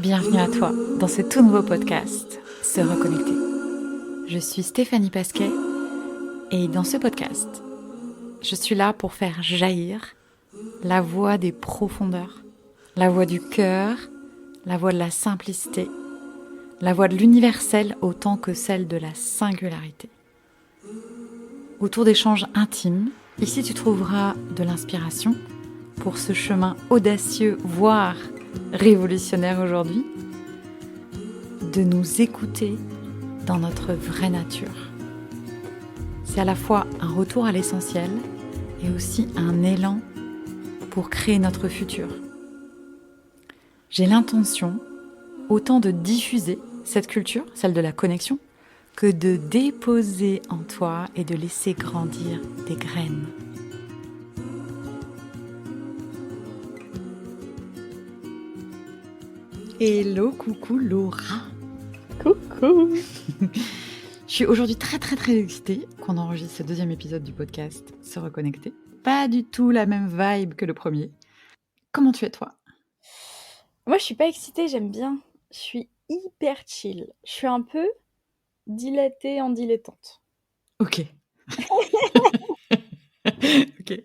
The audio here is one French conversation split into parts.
Bienvenue à toi dans ce tout nouveau podcast, Se Reconnecter. Je suis Stéphanie Pasquet et dans ce podcast, je suis là pour faire jaillir la voix des profondeurs, la voix du cœur, la voix de la simplicité, la voix de l'universel autant que celle de la singularité. Autour d'échanges intimes, ici tu trouveras de l'inspiration pour ce chemin audacieux, voire révolutionnaire aujourd'hui, de nous écouter dans notre vraie nature. C'est à la fois un retour à l'essentiel et aussi un élan pour créer notre futur. J'ai l'intention autant de diffuser cette culture, celle de la connexion, que de déposer en toi et de laisser grandir des graines. Hello, coucou Laura. Coucou. Je suis aujourd'hui très excitée qu'on enregistre ce deuxième épisode du podcast Se Reconnecter. Pas du tout la même vibe que le premier. Comment tu es toi ? Moi, je suis pas excitée, j'aime bien. Je suis hyper chill. Je suis un peu dilatée en dilettante. Ok. Ok,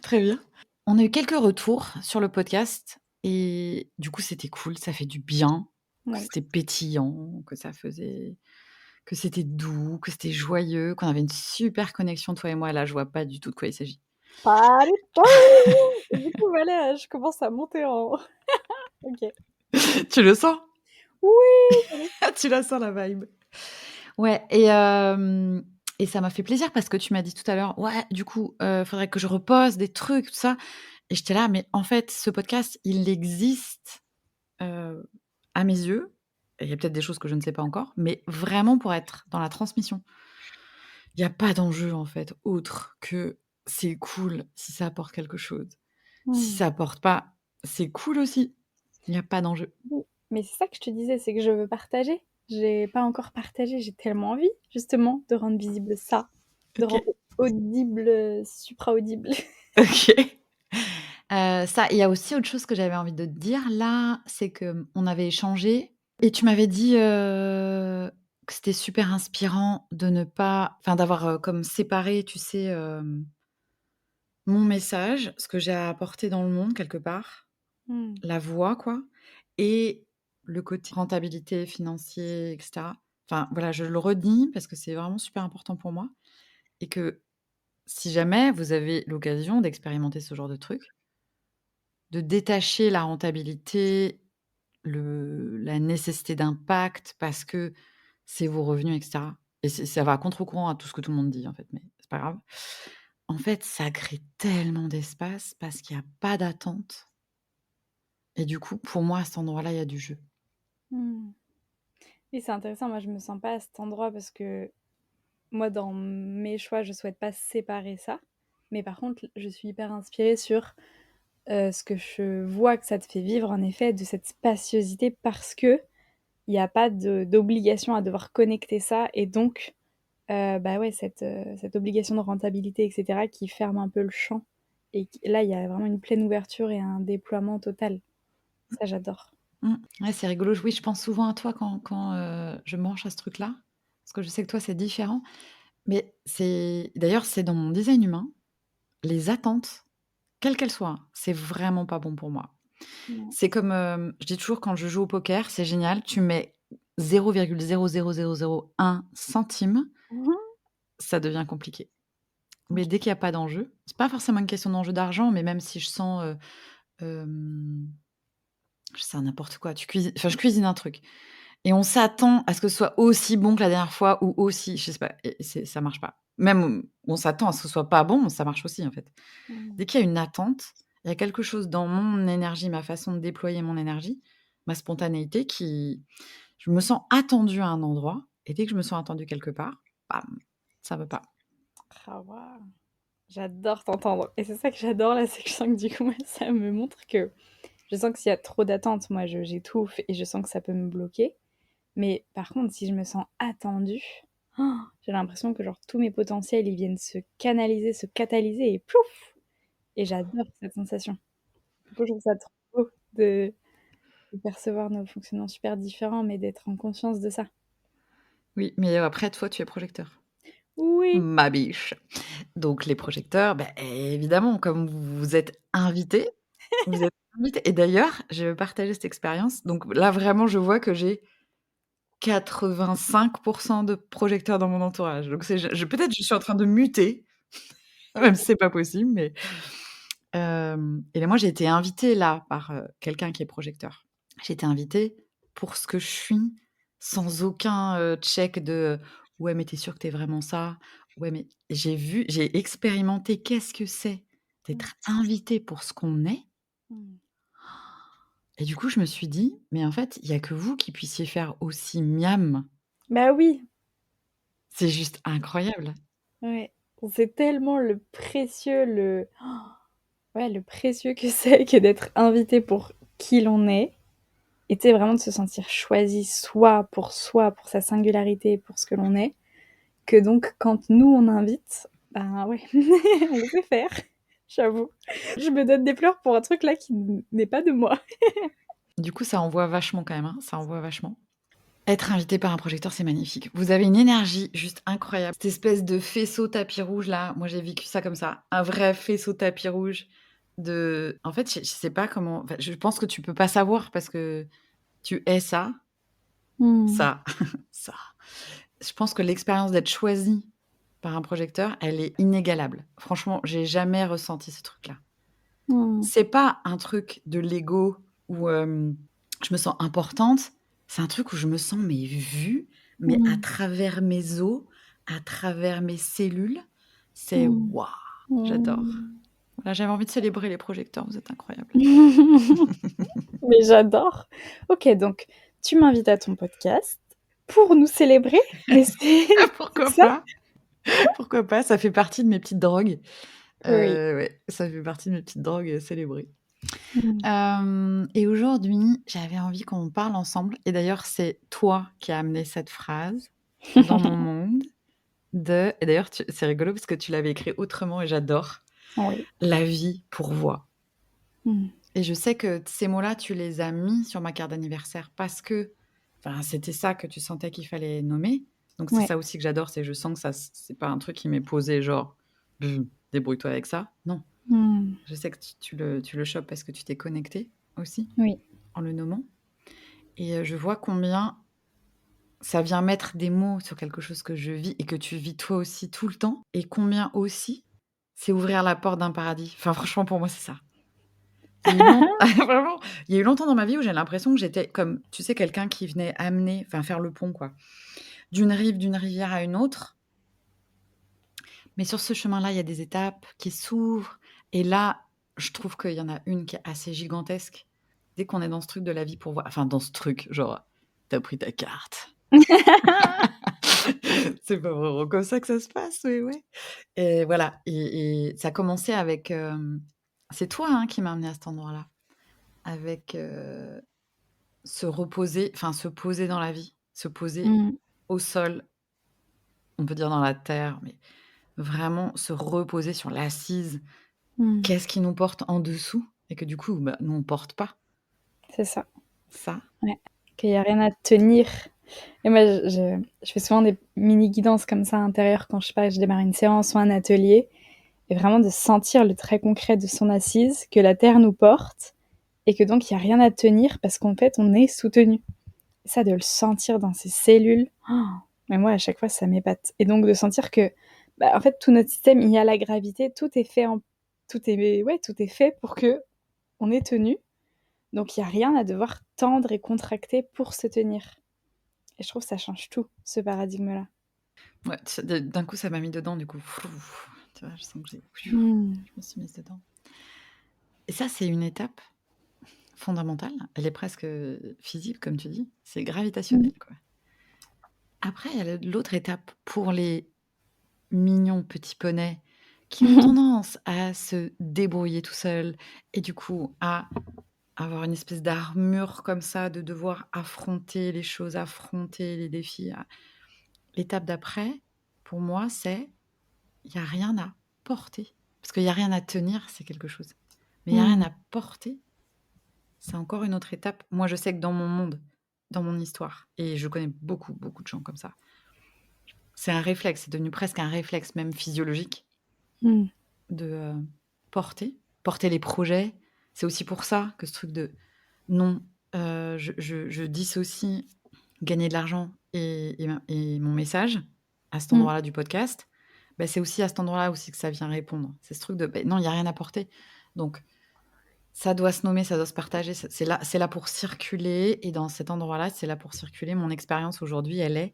très bien. On a eu quelques retours sur le podcast et du coup c'était cool, ça fait du bien, que Ouais. c'était pétillant, que c'était doux, que c'était joyeux, qu'on avait une super connexion toi et moi. Là, je vois pas du tout de quoi il s'agit. Pas du tout. Et du coup, voilà, je commence à monter en... Ok. Tu le sens ? Oui. Tu la sens la vibe. Ouais, et ça m'a fait plaisir parce que tu m'as dit tout à l'heure, ouais, du coup, faudrait que je repose des trucs, tout ça. Et j'étais là, mais en fait, ce podcast, il existe à mes yeux. Et il y a peut-être des choses que je ne sais pas encore, mais vraiment pour être dans la transmission. Il n'y a pas d'enjeu, en fait, autre que c'est cool si ça apporte quelque chose. Si ça apporte pas, c'est cool aussi. Il n'y a pas d'enjeu. Oui. Mais c'est ça que je te disais, c'est que je veux partager. J'ai pas encore partagé, j'ai tellement envie, justement, de rendre visible ça, de Ok. rendre audible, supra-audible. Ok. Ça, il y a aussi autre chose que j'avais envie de te dire là, c'est qu'on avait échangé et tu m'avais dit que c'était super inspirant de ne pas, enfin d'avoir comme séparé, tu sais, mon message, ce que j'ai à apporter dans le monde quelque part, la voix quoi, et le côté rentabilité financier, etc. Enfin voilà, je le redis parce que c'est vraiment super important pour moi et que si jamais vous avez l'occasion d'expérimenter ce genre de truc, de détacher la rentabilité, la nécessité d'impact parce que c'est vos revenus, etc. Et ça va à contre-courant à tout ce que tout le monde dit, en fait, mais c'est pas grave. En fait, ça crée tellement d'espace parce qu'il y a pas d'attente et du coup, pour moi, à cet endroit-là, il y a du jeu. Et c'est intéressant, moi je me sens pas à cet endroit parce que moi dans mes choix je souhaite pas séparer ça. Mais par contre je suis hyper inspirée sur ce que je vois que ça te fait vivre en effet de cette spaciosité parce que il n'y a pas d'obligation à devoir connecter ça et donc bah ouais cette obligation de rentabilité etc qui ferme un peu le champ et là il y a vraiment une pleine ouverture et un déploiement total. Ça j'adore. Ouais, c'est rigolo. Oui, je pense souvent à toi quand je me branche à ce truc-là parce que je sais que toi, c'est différent. Mais d'ailleurs, c'est dans mon design humain, les attentes, quelles qu'elles soient, c'est vraiment pas bon pour moi. Ouais. C'est comme, je dis toujours quand je joue au poker, c'est génial, tu mets 0,00001 centime, Mhm. ça devient compliqué. Mais dès qu'il y a pas d'enjeu, c'est pas forcément une question d'enjeu d'argent, mais même si je sens, je sais n'importe quoi, je cuisine un truc et on s'attend à ce que ce soit aussi bon que la dernière fois ou aussi je sais pas et ça marche pas. Même on s'attend à ce que ce soit pas bon, ça marche aussi, en fait. Dès qu'il y a une attente, il y a quelque chose dans mon énergie, ma façon de déployer mon énergie, ma spontanéité je me sens attendue à un endroit et dès que je me sens attendue quelque part, bam, ça veut pas. Ah, waouh. J'adore t'entendre. Et c'est ça que j'adore là, c'est que je sens que du coup, moi, ça me montre que je sens que s'il y a trop d'attentes, moi, j'étouffe et je sens que ça peut me bloquer. Mais par contre, si je me sens attendue, oh, j'ai l'impression que genre tous mes potentiels, ils viennent se canaliser, se catalyser et plouf! Et j'adore cette sensation. Du coup, je trouve ça trop beau de peut percevoir nos fonctionnements super différents, mais d'être en conscience de ça. Oui, mais après toi, tu es projecteur. Oui. Ma biche. Donc les projecteurs, bah, évidemment, comme vous êtes invités, vous êtes invités et d'ailleurs, je vais partager cette expérience. Donc là, vraiment, je vois que j'ai 85 de projecteurs dans mon entourage. Donc c'est je peut-être je suis en train de muter, même si c'est pas possible, mais et là, moi, j'ai été invitée là par, quelqu'un qui est projecteur. J'ai été invitée pour ce que je suis, sans aucun, check de, «Ouais, mais tu es sûre que tu es vraiment ça? Ouais, mais» j'ai expérimenté qu'est-ce que c'est Mmh. d'être invité pour ce qu'on est Mmh. et du coup, je me suis dit: «Mais en fait, il y a que vous qui puissiez faire aussi miam». Bah oui, C'est juste incroyable. ouais. On sait tellement le précieux, ouais, le précieux que c'est que d'être invité pour qui l'on est et tu sais, vraiment de se sentir choisi soi, pour sa singularité, pour ce que l'on est, que donc quand nous on invite, ben ouais, on le sait faire, j'avoue. Je me donne des fleurs pour un truc là qui n'est pas de moi. Du coup, ça envoie vachement quand même, hein, ça envoie vachement. Être invité par un projecteur, c'est magnifique. Vous avez une énergie juste incroyable. Cette espèce de faisceau tapis rouge là, moi j'ai vécu ça comme ça. Un vrai faisceau tapis rouge de en fait, je sais pas comment enfin, je pense que tu peux pas savoir parce que tu es ça, Mmh. ça, ça. Je pense que l'expérience d'être choisi par un projecteur, elle est inégalable. Franchement, j'ai jamais ressenti ce truc-là. Mmh. C'est pas un truc de l'ego où, je me sens importante, c'est un truc où je me sens, mais vue, mais à Mmh. travers mes os, à travers mes cellules. C'est Mmh. waouh! J'adore. Mmh. Voilà, j'avais envie de célébrer les projecteurs, vous êtes incroyables. Mais j'adore. OK, donc tu m'invites à ton podcast pour nous célébrer, mais c'est Pourquoi ça? pas? Pourquoi pas? Ça fait partie de mes petites drogues. Oui. Ouais, ça fait partie de mes petites drogues, célébrées. Mmh. Et aujourd'hui, j'avais envie qu'on parle ensemble et d'ailleurs, c'est toi qui as amené cette phrase dans mon monde et d'ailleurs, c'est rigolo parce que tu l'avais écrit autrement et j'adore. Oui. La vie pourvoit Mmh. et je sais que ces mots-là, tu les as mis sur ma carte d'anniversaire parce que, enfin, c'était ça que tu sentais qu'il fallait nommer. Donc c'est Ouais. ça aussi que j'adore, c'est que je sens que ça c'est pas un truc qui m'est posé genre: Débrouille-toi avec ça». Non, Mmh. je sais que tu le chopes parce que tu t'es connecté aussi Oui. en le nommant et je vois combien ça vient mettre des mots sur quelque chose que je vis et que tu vis toi aussi tout le temps et combien aussi c'est ouvrir la porte d'un paradis. Enfin franchement pour moi c'est ça. Il y a eu long vraiment, il y a eu longtemps dans ma vie où j'ai l'impression que j'étais comme, tu sais, quelqu'un qui venait amener enfin faire le pont quoi, d'une rive d'une rivière à une autre. Mais sur ce chemin-là, il y a des étapes qui s'ouvrent et là, je trouve qu'il y en a une qui est assez gigantesque. Dès qu'on est dans ce truc de la vie pour voir enfin dans ce truc, genre, tu as pris ta carte. C'est pas vraiment comme ça que ça se passe, mais ouais. Et voilà et ça a commencé avec, c'est toi, hein, qui m'a amenée à cet endroit-là, avec, se poser dans la vie, se poser Mmh. au sol, on peut dire dans la terre, mais vraiment se reposer sur l'assise. Mmh. Qu'est-ce qui nous porte en dessous et que du coup, bah, nous on porte pas C'est ça, ça. ouais. Qu'il y a rien à tenir et moi je fais souvent des mini guidances comme ça intérieures quand je sais pas, je démarre une séance ou un atelier et vraiment de sentir le trait concret de son assise, que la terre nous porte et que donc il y a rien à tenir parce qu'en fait on est soutenu. Ça, de le sentir dans ses cellules, mais moi à chaque fois ça m'épate et donc de sentir que, bah, en fait tout notre système, il y a la gravité, tout est fait pour qu'on est tenu, donc il y a rien à devoir tendre et contracter pour se tenir et je trouve que ça change tout, ce paradigme-là. Ouais, d'un coup ça m'a mis dedans du coup. Tu vois? Je sens que Mmh. je me suis mise dedans et ça, c'est une étape fondamentale. Elle est presque, physique comme tu dis, c'est Mmh. gravitationnel, quoi. Après, il y a l'autre étape pour les mignons petits poneys qui ont tendance à se débrouiller tout seuls et du coup à avoir une espèce d'armure comme ça, de devoir affronter les choses, affronter les défis. L'étape d'après, pour moi, c'est il y a rien à porter. Parce qu'il y a rien à tenir, c'est quelque chose. Mais il y a rien Mmh. à porter, c'est encore une autre étape. Moi, je sais que dans mon monde, dans mon histoire, et je connais beaucoup, beaucoup de gens comme ça, c'est un réflexe, c'est devenu presque un réflexe même physiologique Mmh. de porter les projets. C'est aussi pour ça que ce truc de non, je dissocie gagner de l'argent et mon message à cet Mmh. endroit-là du podcast. Bah, c'est aussi à cet endroit-là aussi que ça vient répondre. C'est ce truc de non, il n'y a rien à porter. Donc, ça doit se nommer, ça doit se partager. C'est là pour circuler. Et dans cet endroit-là, c'est là pour circuler. Mon expérience aujourd'hui, elle est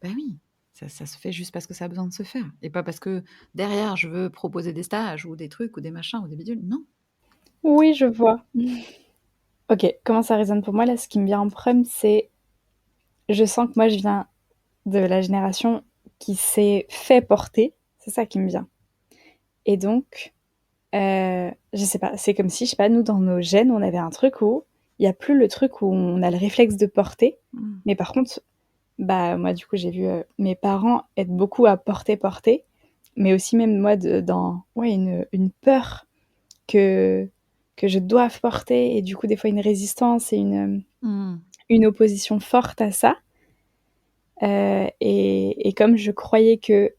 bah oui, ça se fait juste parce que ça a besoin de se faire. Et pas parce que derrière, je veux proposer des stages ou des trucs ou des machins ou des bidules. Non. Oui, je vois. OK, comment ça résonne pour moi là? Ce qui me vient en premier, c'est je sens que moi je viens de la génération qui s'est fait porter. C'est ça qui me vient. Et donc, je sais pas, c'est comme si, je sais pas, nous dans nos gènes, on avait un truc où il y a plus le truc où on a le réflexe de porter. Mmh. Mais par contre, bah moi du coup j'ai vu mes parents être beaucoup à porter, mais aussi même moi dans ouais une peur que que je doive porter et du coup des fois une résistance et Mmh. une opposition forte à ça. Et comme je croyais que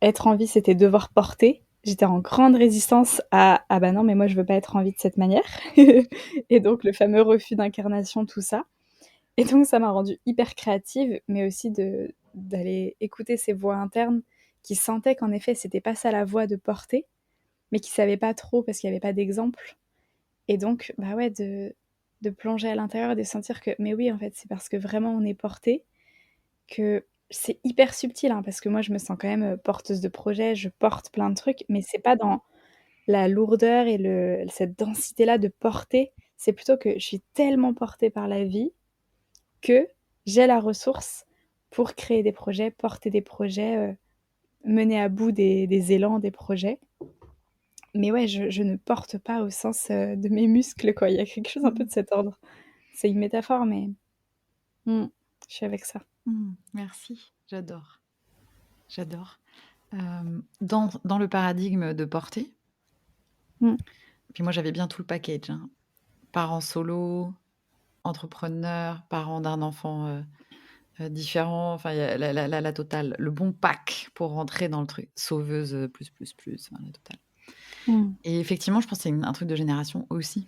être en vie c'était devoir porter, j'étais en grande résistance à ah bah non mais moi je veux pas être en vie de cette manière. Et donc le fameux refus d'incarnation, tout ça. Et donc ça m'a rendue hyper créative, mais aussi d'aller écouter ces voix internes qui sentaient qu'en effet c'était pas ça la voie de porter, mais qui savaient pas trop parce qu'il y avait pas d'exemple. Et donc bah ouais de plonger à l'intérieur et de sentir que mais oui en fait c'est parce que vraiment on est porté que c'est hyper subtil hein, parce que moi je me sens quand même porteuse de projet, je porte plein de trucs, mais c'est pas dans la lourdeur et cette densité là de porter, c'est plutôt que je suis tellement portée par la vie que j'ai la ressource pour créer des projets, porter des projets, mener à bout des élans, des projets. Mais ouais, je ne porte pas au sens de mes muscles, quoi. Il y a quelque chose un peu Mmh. de cet ordre. C'est une métaphore, mais mmh, je suis avec ça. Mmh. Merci, j'adore, j'adore. Dans le paradigme de porter, Mmh, puis moi j'avais bien tout le package, hein. Parents solo, entrepreneur, parent d'un enfant, différent, enfin il y a la totale, le bon pack pour rentrer dans le truc. Sauveuse, plus, enfin la totale. mmh, Et effectivement, je pense que c'est un truc de génération aussi.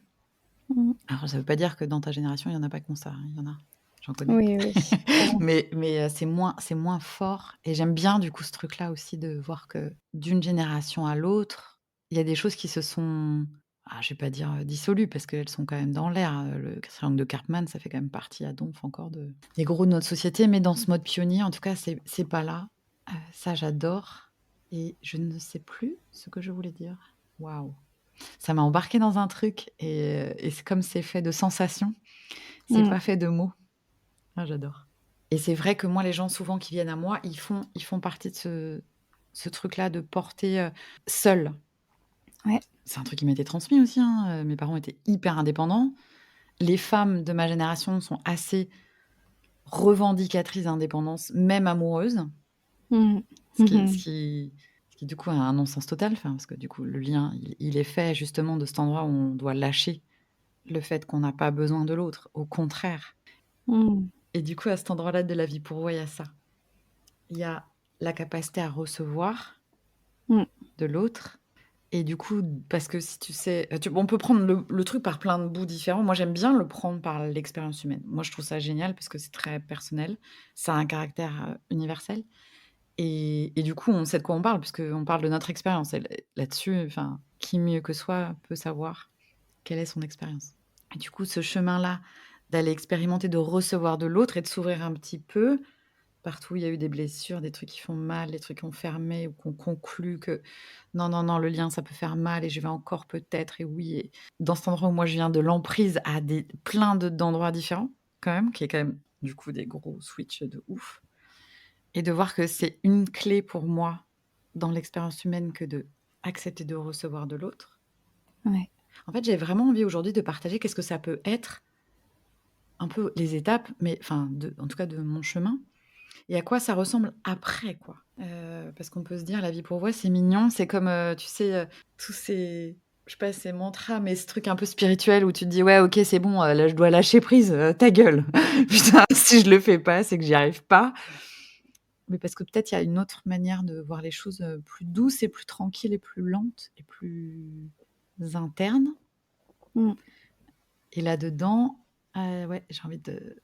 mmh. Alors ça veut pas dire que dans ta génération, il y en a pas comme ça, hein, il y en a, j'en connais. Oui, oui, clairement. Mais c'est moins fort et j'aime bien du coup ce truc-là aussi de voir que d'une génération à l'autre, il y a des choses qui se sont, je vais pas dire, dissolues parce qu'elles sont quand même dans l'air, le triangle de Karpman, ça fait quand même partie à donf encore des gros de notre société, mais dans ce mode pionnier, en tout cas, c'est pas là. Ça j'adore et je ne sais plus ce que je voulais dire. Waouh! Ça m'a embarquée dans un truc et c'est comme c'est fait de sensations, c'est Mmh, pas fait de mots. Ah j'adore. Et c'est vrai que moi, les gens souvent qui viennent à moi, ils font partie de ce truc-là de porter, seul. ouais. C'est un truc qui m'a été transmis aussi, hein, mes parents étaient hyper indépendants. Les femmes de ma génération sont assez revendicatrices d'indépendance, même amoureuses, Mmh. ce qui ce Mmh. qui ce qui du coup a un non-sens total, enfin, parce que du coup le lien, il est fait justement de cet endroit où on doit lâcher le fait qu'on n'a pas besoin de l'autre, au contraire. Mmh. Et du coup à cet endroit-là de la vie pour moi, il y a ça. Il y a la capacité à recevoir Mmh. de l'autre et du coup, parce que si tu sais, on peut prendre le truc par plein de bouts différents. Moi, j'aime bien le prendre par l'expérience humaine. Moi, je trouve ça génial parce que c'est très personnel. Ça a un caractère, universel et du coup, on sait de quoi on parle puisqu'on parle de notre expérience et là-dessus, enfin, qui mieux que soi peut savoir quelle est son expérience? Et du coup, ce chemin-là, d'aller expérimenter, de recevoir de l'autre et de s'ouvrir un petit peu, partout où il y a eu des blessures, des trucs qui font mal, des trucs qui ont fermé ou qu'on conclut que non, non, non, le lien, ça peut faire mal et je vais encore peut-être et oui et dans cet endroit où moi je viens de l'emprise à des plein d'endroits différents quand même, qui est quand même du coup des gros switches de ouf et de voir que c'est une clé pour moi dans l'expérience humaine que de accepter de recevoir de l'autre. Ouais. En fait, j'ai vraiment envie aujourd'hui de partager qu'est-ce que ça peut être, un peu les étapes, mais enfin en tout cas de mon chemin. Et à quoi ça ressemble après, quoi? Parce qu'on peut se dire la vie pour voix, c'est mignon, c'est comme, tu sais, tous ces je sais pas, ces mantras, mais ce truc un peu spirituel où tu te dis: «Ouais, OK, c'est bon, là, je dois lâcher prise, ta gueule». Putain, si je le fais pas, c'est que j'y arrive pas. Mais parce que peut-être il y a une autre manière de voir les choses, plus douces et plus tranquilles et plus lentes et plus internes. Mmh. Et là-dedans, ouais, j'ai envie de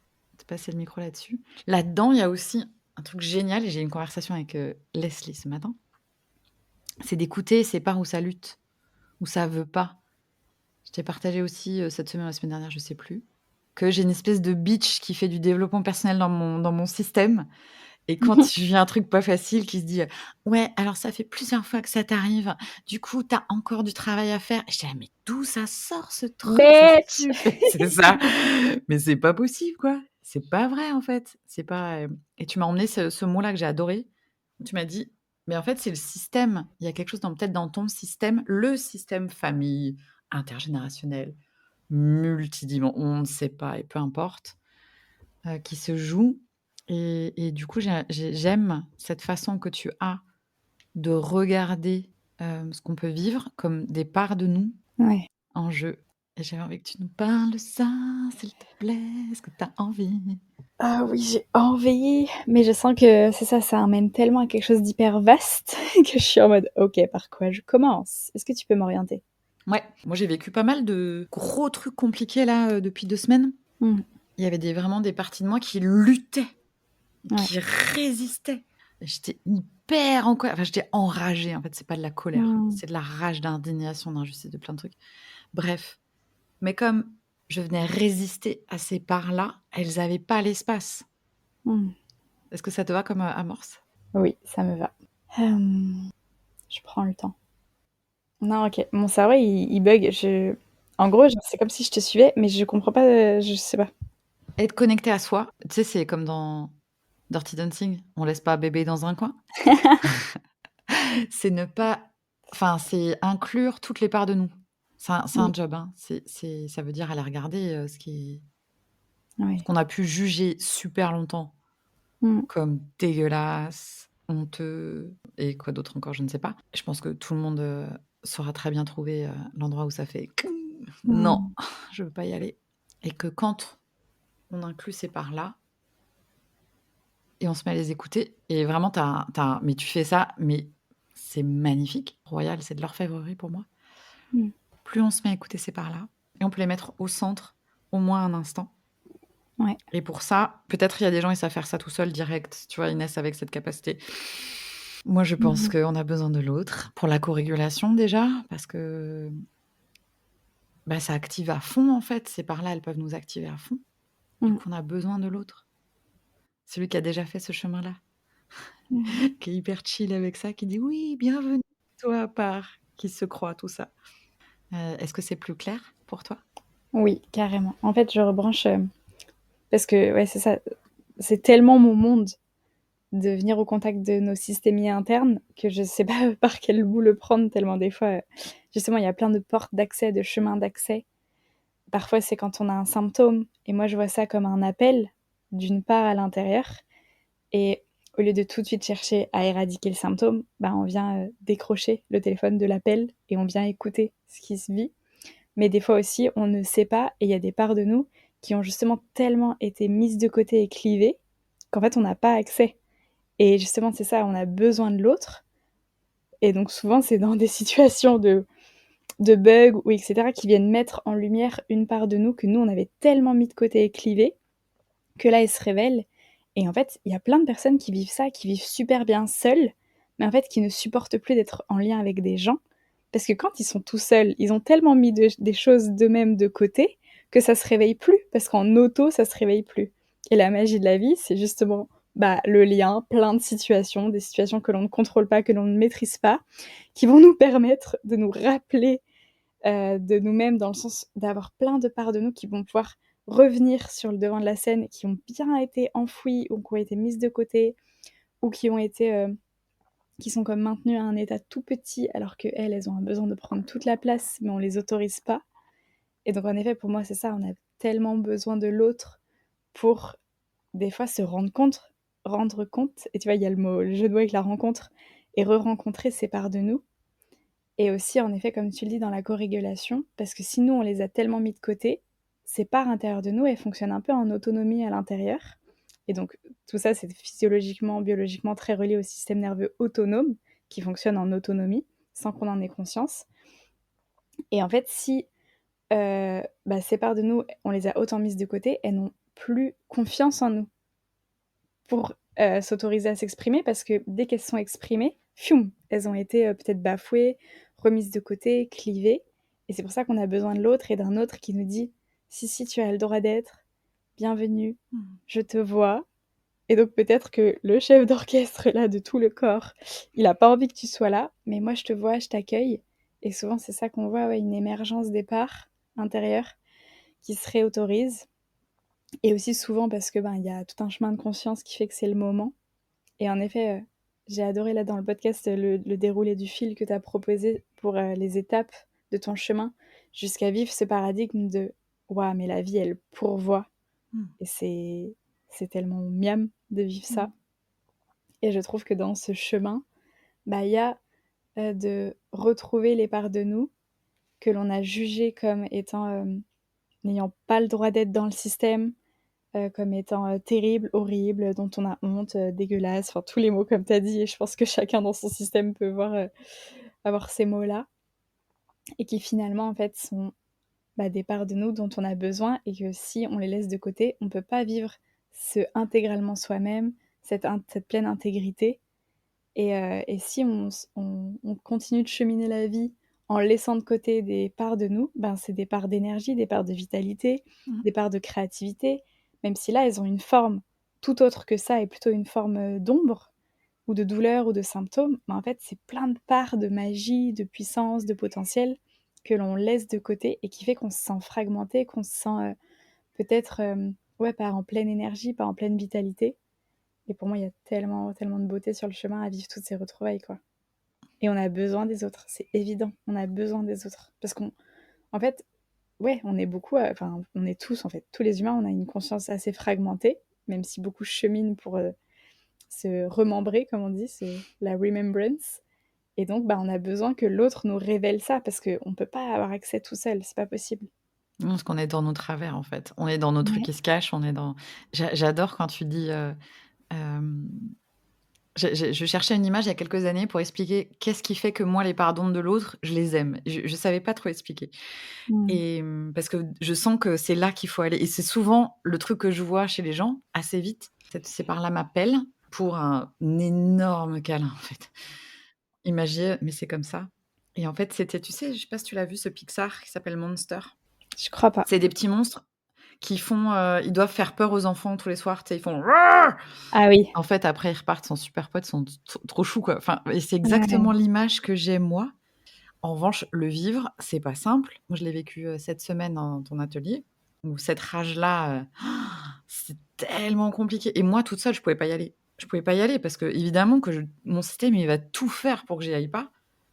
passer le micro là-dessus. Là-dedans, il y a aussi un truc génial et j'ai eu une conversation avec, Leslie ce matin. C'est d'écouter ces parts où ça lutte, où ça veut pas. Je t'ai partagé aussi, cette semaine ou la semaine dernière, je sais plus, que j'ai une espèce de bitch qui fait du développement personnel dans mon système et quand il vient un truc pas facile qui se dit, «Ouais, alors ça fait plusieurs fois que ça t'arrive, du coup, tu as encore du travail à faire». Et je dis: «Ah mais d'où ça sort ce truc? C'est Bitch! stupide!» C'est ça, mais c'est pas possible, quoi. C'est pas vrai, en fait. C'est pas, et tu m'as emmené ce mot-là que j'ai adoré. Tu m'as dit: «Mais en fait, c'est le système. Il y a quelque chose dans peut-être dans ton système, le système famille, intergénérationnel, on ne sait pas et peu importe, qui se joue et du coup, j'aime cette façon que tu as de regarder, ce qu'on peut vivre comme des parts de nous Ouais. en jeu et j'avais envie que tu nous parles de ça, s'il te plaît. Est-ce que tu as envie? Ah oui, j'ai envie, mais je sens que c'est ça, ça amène tellement à quelque chose d'hyper vaste que je suis en mode: «OK, par quoi je commence? Est-ce que tu peux m'orienter?» Ouais, moi, j'ai vécu pas mal de gros trucs compliqués là, depuis 2 semaines. Mmh. Il y avait vraiment des parties de moi qui luttaient, Ouais. qui résistaient. J'étais hyper en colère, enfin, j'étais enragée, en fait, c'est pas de la colère, Mmh. c'est de la rage, d'indignation, d'injustice, de plein de trucs. Bref, mais comme je venais résister à ces parts-là, elles avaient pas l'espace. Mmh. Est-ce que ça te va comme, amorce? Oui, ça me va. Je prends le temps. Non, OK. Mon cerveau, il bug. En gros, genre, c'est comme si je te suivais, mais je comprends pas, je sais pas. Être connecté à soi, tu sais, c'est comme dans Dirty Dancing, on laisse pas bébé dans un coin. C'est ne pas enfin, c'est inclure toutes les parts de nous. C'est un Mmh. job, hein. Ça veut dire aller regarder, ce Ouais. qu'on a pu juger super longtemps Mmh. comme dégueulasse, honteux et quoi d'autre encore, je ne sais pas. Je pense que tout le monde, saura très bien trouver, l'endroit où ça fait «Non, Mmh. je veux pas y aller» et que quand on inclut ces parts-là et on se met à les écouter et vraiment mais tu fais ça, mais c'est magnifique, royal, c'est de l'orfèvrerie pour moi. Mmh. Plus on se met à écouter ces parts-là et on peut les mettre au centre, au moins un instant Ouais. et pour ça, peut-être il y a des gens, ils savent faire ça tout seuls direct, tu vois? Inès avec cette capacité. Moi, je pense Mmh. qu'on a besoin de l'autre pour la co-régulation déjà, parce que, bah, ça active à fond en fait, ces parts-là, elles peuvent nous activer à fond. Du Mmh. coup, on a besoin de l'autre. Celui qui a déjà fait ce chemin-là, Mmh. qui est hyper chill avec ça, qui dit: «Oui, bienvenue, toi à part», qui se croit tout ça. Est-ce que c'est plus clair pour toi? Oui, carrément. En fait, je rebranche, parce que ouais, c'est ça, c'est tellement mon monde de venir au contact de nos systémies internes que je sais pas par quel bout le prendre tellement des fois, justement, il y a plein de portes d'accès, de chemins d'accès. Parfois, c'est quand on a un symptôme et moi, je vois ça comme un appel d'une part à l'intérieur et au lieu de tout de suite chercher à éradiquer le symptôme, bah, on vient, décrocher le téléphone de l'appel et on vient écouter ce qui se vit. Mais des fois aussi, on ne sait pas et il y a des parts de nous qui ont justement tellement été mises de côté et clivées qu'en fait, on n'a pas accès et justement, c'est ça, on a besoin de l'autre et donc souvent, c'est dans des situations de bugs ou et cetera qui viennent mettre en lumière une part de nous que nous, on avait tellement mis de côté et clivée que là, elle se révèle et en fait, il y a plein de personnes qui vivent ça, qui vivent super bien seules, mais en fait, qui ne supportent plus d'être en lien avec des gens parce que quand ils sont tout seuls, ils ont tellement mis des choses d'eux-mêmes de côté que ça se réveille plus parce qu'en auto, ça se réveille plus et la magie de la vie, c'est justement, bah, le lien, plein de situations, des situations que l'on ne contrôle pas, que l'on ne maîtrise pas, qui vont nous permettre de nous rappeler, de nous-mêmes dans le sens d'avoir plein de parts de nous qui vont pouvoir revenir sur le devant de la scène, qui ont bien été enfouies ou qui ont été mises de côté ou qui ont été, qui sont comme maintenues à un état tout petit alors qu'elles, elles ont un besoin de prendre toute la place, mais on les autorise pas et donc en effet, pour moi, c'est ça, on a tellement besoin de l'autre pour des fois se rendre compte et tu vois, il y a le jeu de mots avec la rencontre et re-rencontrer ces parts de nous Et aussi, en effet, comme tu le dis, dans la co-régulation, parce que si nous, on les a tellement mis de côté, ces parts intérieures de nous, elles fonctionnent un peu en autonomie à l'intérieur. Et donc, tout ça, c'est physiologiquement, biologiquement très relié au système nerveux autonome, qui fonctionne en autonomie, sans qu'on en ait conscience. Et en fait, si ces parts de nous, on les a autant mises de côté, elles n'ont plus confiance en nous pour s'autoriser à s'exprimer, parce que dès qu'elles sont exprimées, fioum, elles ont été peut-être bafouées, remises de côté, clivées. Et c'est pour ça qu'on a besoin de l'autre et d'un autre qui nous dit si, si, tu as le droit d'être, bienvenue, je te vois. Et donc peut-être que le chef d'orchestre là de tout le corps, il a pas envie que tu sois là, mais moi je te vois, je t'accueille. Et souvent c'est ça qu'on voit, ouais, une émergence des parts intérieures qui se réautorisent. Et aussi souvent parce que il y a tout un chemin de conscience qui fait que c'est le moment. Et en effet, j'ai adoré là dans le podcast le déroulé du fil que tu as proposé pour les étapes de ton chemin jusqu'à vivre ce paradigme de waouh, mais la vie elle pourvoit. Et c'est tellement miam de vivre ça. Et je trouve que dans ce chemin, il y a de retrouver les parts de nous que l'on a jugées comme étant n'ayant pas le droit d'être dans le système, comme étant terribles, horribles, dont on a honte, dégueulasse, enfin tous les mots comme tu as dit, et je pense que chacun dans son système peut avoir ces mots-là, et qui finalement en fait sont des parts de nous dont on a besoin, et que si on les laisse de côté, on ne peut pas vivre ce intégralement soi-même, cette pleine intégrité. Et si on continue de cheminer la vie en laissant de côté des parts de nous, c'est des parts d'énergie, des parts de vitalité, des parts de créativité, même si là, elles ont une forme tout autre que ça, et plutôt une forme d'ombre, ou de douleur, ou de symptômes. Mais en fait, c'est plein de parts de magie, de puissance, de potentiel que l'on laisse de côté, et qui fait qu'on se sent fragmenté, qu'on se sent peut-être pas en pleine énergie, pas en pleine vitalité. Et pour moi, il y a tellement, tellement de beauté sur le chemin à vivre toutes ces retrouvailles, quoi. Et on a besoin des autres, c'est évident. On a besoin des autres. Parce en fait, ouais, on est beaucoup, enfin, on est tous, en fait, tous les humains, on a une conscience assez fragmentée, même si beaucoup cheminent pour se remembrer, comme on dit, la remembrance. Et donc, on a besoin que l'autre nous révèle ça, parce qu'on ne peut pas avoir accès tout seul, c'est pas possible. Non, parce qu'on est dans nos travers, en fait. On est dans nos trucs Ouais. qui se cachent, on est dans j'adore quand tu dis, hem je cherchais une image il y a quelques années pour expliquer qu'est-ce qui fait que moi, les pardons de l'autre, je les aime. Je savais pas trop expliquer Mmh. et parce que je sens que c'est là qu'il faut aller et c'est souvent le truc que je vois chez les gens assez vite. Ces parts-là m'appellent pour un énorme câlin, en fait. Imagine, mais c'est comme ça et en fait, c'était tu sais, je sais pas si tu l'as vu ce Pixar qui s'appelle Monster? Je crois pas. C'est des petits monstres qui font, ils doivent faire peur aux enfants tous les soirs, tu sais, ils font «Rrrr!» Ah oui. En fait, après, ils repartent, sont super potes, sont trop choux, quoi. Enfin et c'est Ouais. exactement l'image que j'ai moi. En revanche, le vivre, c'est pas simple. Moi, je l'ai vécu, cette semaine dans ton atelier où cette rage-là, c'est tellement compliqué et moi, toute seule, je pouvais pas y aller. Je pouvais pas y aller parce que évidemment que mon système, il va tout faire pour que j'y aille pas,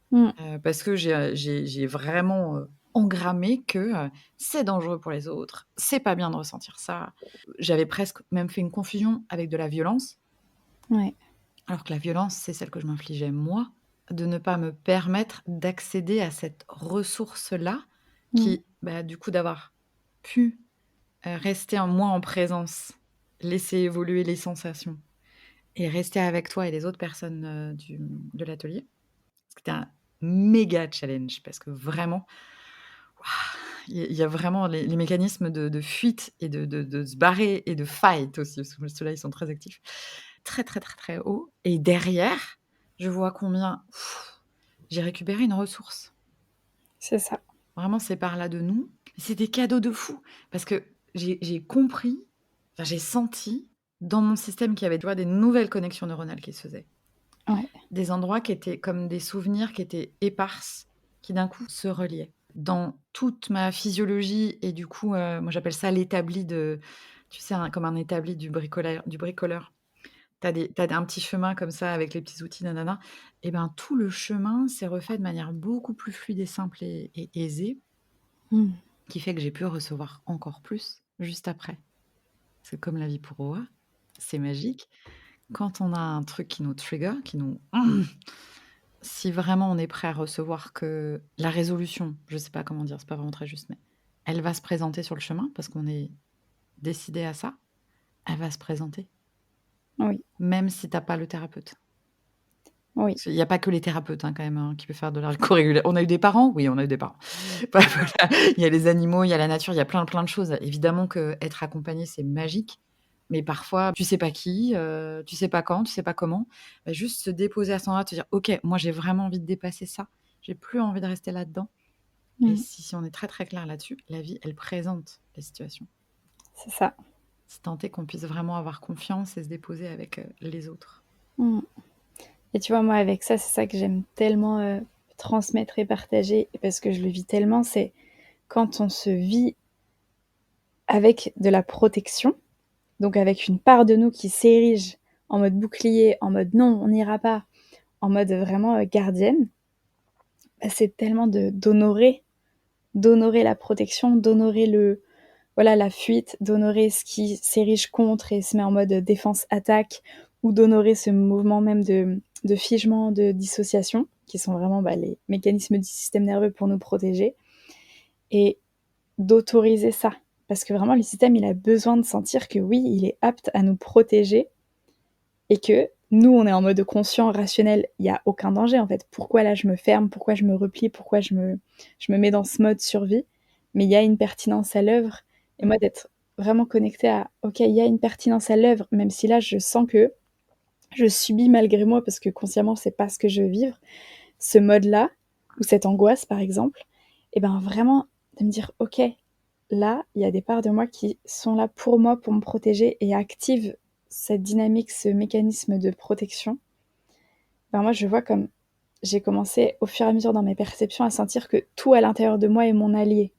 Mmh. parce que j'ai vraiment, engrammé que, c'est dangereux pour les autres, c'est pas bien de ressentir ça. J'avais presque même fait une confusion avec de la violence. Ouais. Alors que la violence, c'est celle que je m'infligeais moi, de ne pas me permettre d'accéder à cette ressource-là Mmh. qui, du coup, d'avoir pu, rester en moi en présence, laisser évoluer les sensations et rester avec toi et les autres personnes, de l'atelier. C'était un méga challenge parce que vraiment, waouh, il y a vraiment les mécanismes de fuite et de se barrer et de fight aussi, parce que ceux-là, ils sont très actifs. Très, très, très, très haut et derrière, je vois combien j'ai récupéré une ressource. C'est ça. Vraiment, ces parts-là de nous, c'est des cadeaux de fou parce que j'ai compris, enfin, j'ai senti dans mon système qu'il y avait, tu vois, des nouvelles connexions neuronales qui se faisaient. Ouais. Des endroits qui étaient comme des souvenirs qui étaient éparses, qui d'un coup se reliaient. Dans toute ma physiologie et du coup, moi j'appelle ça l'établi de tu sais, comme un établi du bricoleur. Tu as un petit chemin comme ça avec les petits outils nanana et ben, tout le chemin s'est refait de manière beaucoup plus fluide et simple et aisée, Mmh. qui fait que j'ai pu recevoir encore plus juste après. C'est comme la vie pour Roa, c'est magique. Quand on a un truc qui nous trigger, qui nous si vraiment on est prêt à recevoir que la résolution, je sais pas comment dire, c'est pas vraiment très juste, mais elle va se présenter sur le chemin parce qu'on est décidé à ça, elle va se présenter, Oui, même si tu as pas le thérapeute. oui, Parce qu'il y a pas que les thérapeutes, hein, quand même, hein, qui peuvent faire de la co-régula on a eu des parents? Oui, on a eu des parents. Bah, voilà, il y a les animaux, il y a la nature, il y a plein de choses. Évidemment qu'être accompagné, c'est magique, mais parfois, tu sais pas qui, tu sais pas quand, tu sais pas comment. Bah, juste se déposer à ce moment-là, te dire: «OK, moi, j'ai vraiment envie de dépasser ça. J'ai plus envie de rester là-dedans». Et mmh, si on est très, très clair là-dessus, la vie, elle présente les situations. c'est ça. C'est tant est qu'on puisse vraiment avoir confiance et se déposer avec, les autres. Mmh. Et tu vois, moi, avec ça, c'est ça que j'aime tellement, transmettre et partager parce que je le vis tellement, c'est quand on se vit avec de la protection, donc avec une part de nous qui s'érige en mode bouclier, en mode: «Non, on n'ira pas», en mode vraiment, gardienne, bah, c'est tellement d'honorer la protection, d'honorer le voilà, la fuite, d'honorer ce qui s'érige contre et se met en mode défense-attaque, ou d'honorer ce mouvement même de figement, de dissociation, qui sont vraiment bah, les mécanismes du système nerveux pour nous protéger, et d'autoriser ça. Parce que vraiment, le système, il a besoin de sentir que oui, il est apte à nous protéger et que nous, on est en mode conscient, rationnel, il n'y a aucun danger en fait. Pourquoi là je me ferme, pourquoi je me replie, pourquoi je me mets dans ce mode survie. Mais il y a une pertinence à l'œuvre. Et moi, d'être vraiment connectée à, ok, il y a une pertinence à l'œuvre, même si là, je sens que je subis malgré moi, parce que consciemment, c'est pas ce que je veux vivre, ce mode-là, ou cette angoisse par exemple, et ben vraiment de me dire, ok, là, il y a des parts de moi qui sont là pour moi, pour me protéger, et activent cette dynamique, ce mécanisme de protection. Ben moi, je vois comme j'ai commencé au fur et à mesure dans mes perceptions à sentir que tout à l'intérieur de moi est mon allié.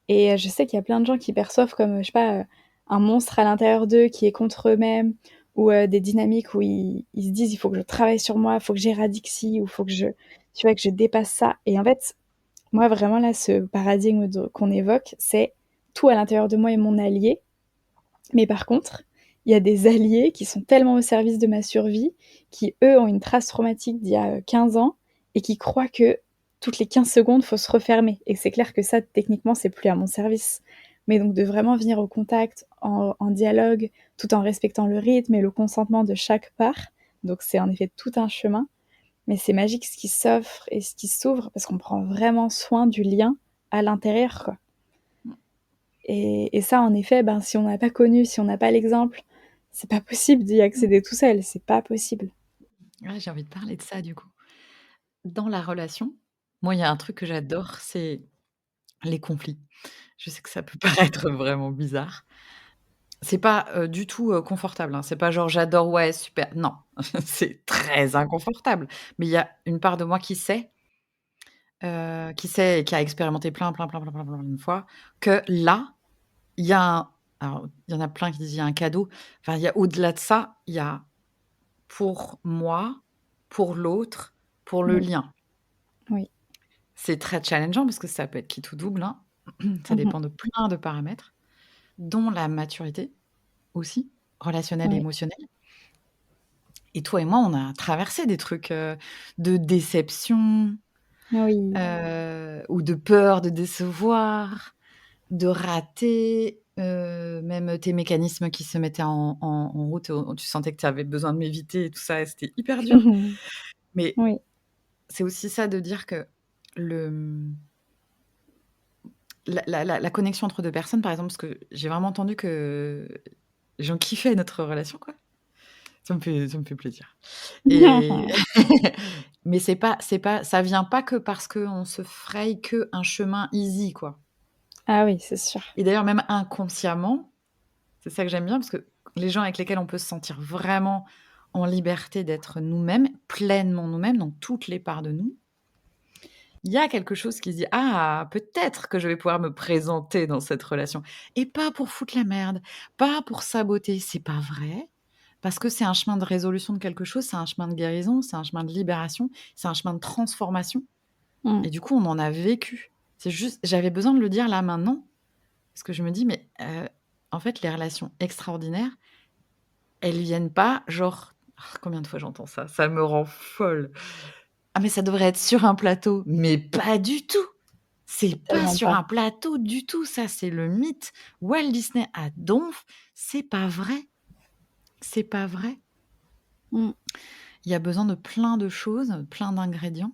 Et je sais qu'il y a plein de gens qui perçoivent comme, je sais pas, un monstre à l'intérieur d'eux qui est contre eux-mêmes, ou des dynamiques où ils se disent: «Il faut que je travaille sur moi, il faut que j'éradique ci, ou il faut que je tu vois, que je dépasse ça». Et en fait, moi vraiment là, ce paradigme qu'on évoque, c'est tout à l'intérieur de moi est mon allié, mais par contre, il y a des alliés qui sont tellement au service de ma survie, qui eux ont une trace traumatique d'il y a 15 ans et qui croient que toutes les 15 secondes, il faut se refermer. Et c'est clair que ça, techniquement, c'est plus à mon service. Mais donc de vraiment venir au contact, en dialogue, tout en respectant le rythme et le consentement de chaque part. Donc c'est en effet tout un chemin. Mais c'est magique ce qui s'offre et ce qui s'ouvre parce qu'on prend vraiment soin du lien à l'intérieur, quoi. Et ça, en effet, ben, si on n'a pas connu, si on n'a pas l'exemple, c'est pas possible d'y accéder tout seul, c'est pas possible. Ouais, j'ai envie de parler de ça, du coup. Dans la relation, moi, il y a un truc que j'adore, c'est les conflits. Je sais que ça peut paraître vraiment bizarre. C'est pas, du tout, confortable, hein. C'est pas genre: «J'adore, ouais, super». Non, c'est très inconfortable. Mais il y a une part de moi qui sait et qui a expérimenté plein de fois que là, il y a un alors, il y en a plein qui disent: «Il y a un cadeau». Enfin, il y a au-delà de ça, il y a pour moi, pour l'autre, pour le Oui, lien. oui. C'est très challengeant parce que ça peut être qui tout double, hein. Ça Mmh. dépend de plein de paramètres, dont la maturité aussi, relationnelle et Oui, émotionnelle. Et toi et moi, on a traversé des trucs, de déception, oui. ou de peur de décevoir, de rater, même tes mécanismes qui se mettaient en route, tu sentais que tu avais besoin de m'éviter et tout ça et c'était hyper dur. Mais Oui. c'est aussi ça de dire que le, la connexion entre 2 personnes, par exemple, parce que j'ai vraiment entendu que les gens kiffaient notre relation, quoi. Ça me fait plaisir et mais c'est pas ça vient pas que parce qu'on se fraye qu'un chemin easy, quoi. Ah oui, c'est sûr. Et d'ailleurs même inconsciemment, c'est ça que j'aime bien parce que les gens avec lesquels on peut se sentir vraiment en liberté d'être nous-mêmes, pleinement nous-mêmes, dans toutes les parts de nous, il y a quelque chose qui se dit: «Ah, peut-être que je vais pouvoir me présenter dans cette relation» et pas pour foutre la merde, pas pour saboter, c'est pas vrai, parce que c'est un chemin de résolution de quelque chose, c'est un chemin de guérison, c'est un chemin de libération, c'est un chemin de transformation Mmh. et du coup, on en a vécu. C'est juste j'avais besoin de le dire là, maintenant, parce que je me dis: «Mais en fait, les relations extraordinaires, elles viennent pas genre Combien de fois j'entends ça? Ça me rend folle. «Ah mais ça devrait être sur un plateau», mais pas du tout! C'est pas Tellement sur pas. un plateau du tout, ça, c'est le mythe. Walt Disney à Donf, c'est pas vrai. C'est pas vrai. Mmh. Il y a besoin de plein de choses, plein d'ingrédients,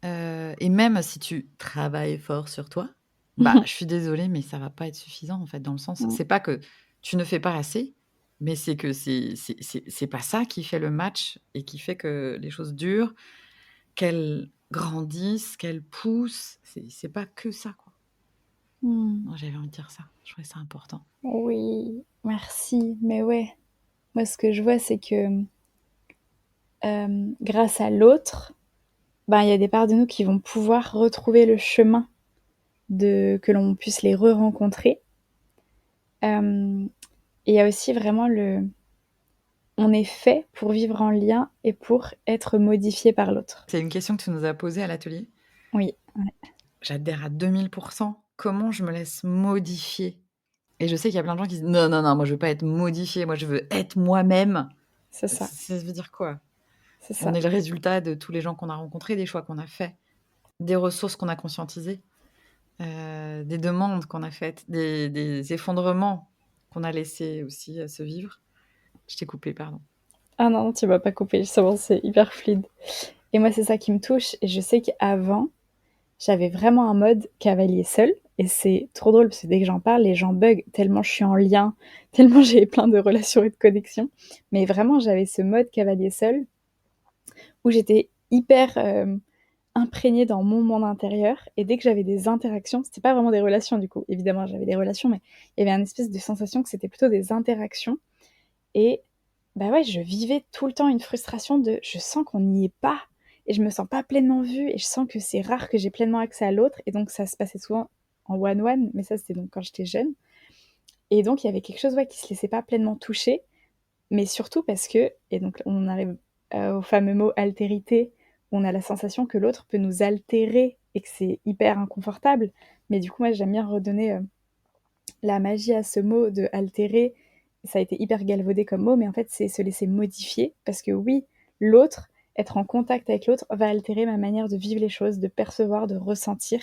et même si tu travailles fort sur toi, bah, je suis désolée, mais ça va pas être suffisant, en fait, dans le sens Mmh. c'est pas que tu ne fais pas assez, mais c'est que c'est pas ça qui fait le match et qui fait que les choses durent, qu'elles grandissent, qu'elles poussent. C'est pas que ça, quoi. Mmh. Moi, j'avais envie de dire ça. Je trouvais ça important. Oui, merci. Mais ouais, moi, ce que je vois, c'est que, grâce à l'autre, ben, il y a des parts de nous qui vont pouvoir retrouver le chemin de que l'on puisse les re-rencontrer. Hem Et il y a aussi vraiment le on est fait pour vivre en lien et pour être modifié par l'autre. C'est une question que tu nous as posée à l'atelier. Oui, ouais, J'adhère à 2000. Comment je me laisse modifier? Et je sais qu'il y a plein de gens qui disent: «Non, non, non, moi je veux pas être modifié, moi je veux être moi-même». c'est ça, Ça veut dire quoi? c'est On ça. est le résultat de tous les gens qu'on a rencontrés, des choix qu'on a faits, des ressources qu'on a conscientisées, des demandes qu'on a faites, des effondrements qu'on a laissés aussi, se vivre. Je t'ai coupé, pardon. Ah non, tu m'as pas coupé, justement, c'est hyper fluide. Et moi, c'est ça qui me touche et je sais qu'avant, j'avais vraiment un mode cavalier seul et c'est trop drôle parce que dès que j'en parle, les gens bug tellement je suis en lien, tellement j'ai plein de relations et de connexions. Mais vraiment, j'avais ce mode cavalier seul où j'étais hyper, imprégnée dans mon monde intérieur et dès que j'avais des interactions, c'était pas vraiment des relations du coup, évidemment j'avais des relations, mais il y avait une espèce de sensation que c'était plutôt des interactions et bah ouais, je vivais tout le temps une frustration de je sens qu'on n'y est pas et je me sens pas pleinement vue et je sens que c'est rare que j'ai pleinement accès à l'autre et donc ça se passait souvent en one-one, mais ça c'était donc quand j'étais jeune et donc il y avait quelque chose ouais, qui se laissait pas pleinement toucher, mais surtout parce que et donc on arrive, au fameux mot altérité, où on a la sensation que l'autre peut nous altérer et que c'est hyper inconfortable. Mais du coup, moi, j'aime bien redonner, la magie à ce mot de altérer. Ça a été hyper galvaudé comme mot, mais en fait, c'est se laisser modifier parce que oui, l'autre, être en contact avec l'autre va altérer ma manière de vivre les choses, de percevoir, de ressentir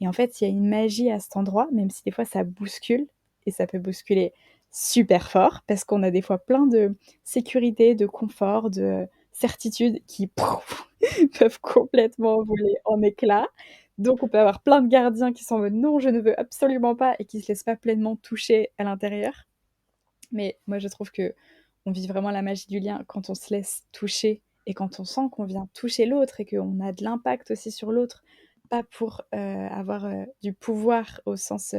et en fait, il y a une magie à cet endroit, même si des fois ça bouscule et ça peut bousculer super fort parce qu'on a des fois plein de sécurité, de confort, de certitude qui pouf, peuvent complètement voler en éclats. Donc on peut avoir plein de gardiens qui sont en mode: «Non, je ne veux absolument pas» et qui se laissent pas pleinement toucher à l'intérieur. Mais moi, je trouve qu'on vit vraiment la magie du lien quand on se laisse toucher et quand on sent qu'on vient toucher l'autre et qu'on a de l'impact aussi sur l'autre. Pas pour, avoir, du pouvoir au sens,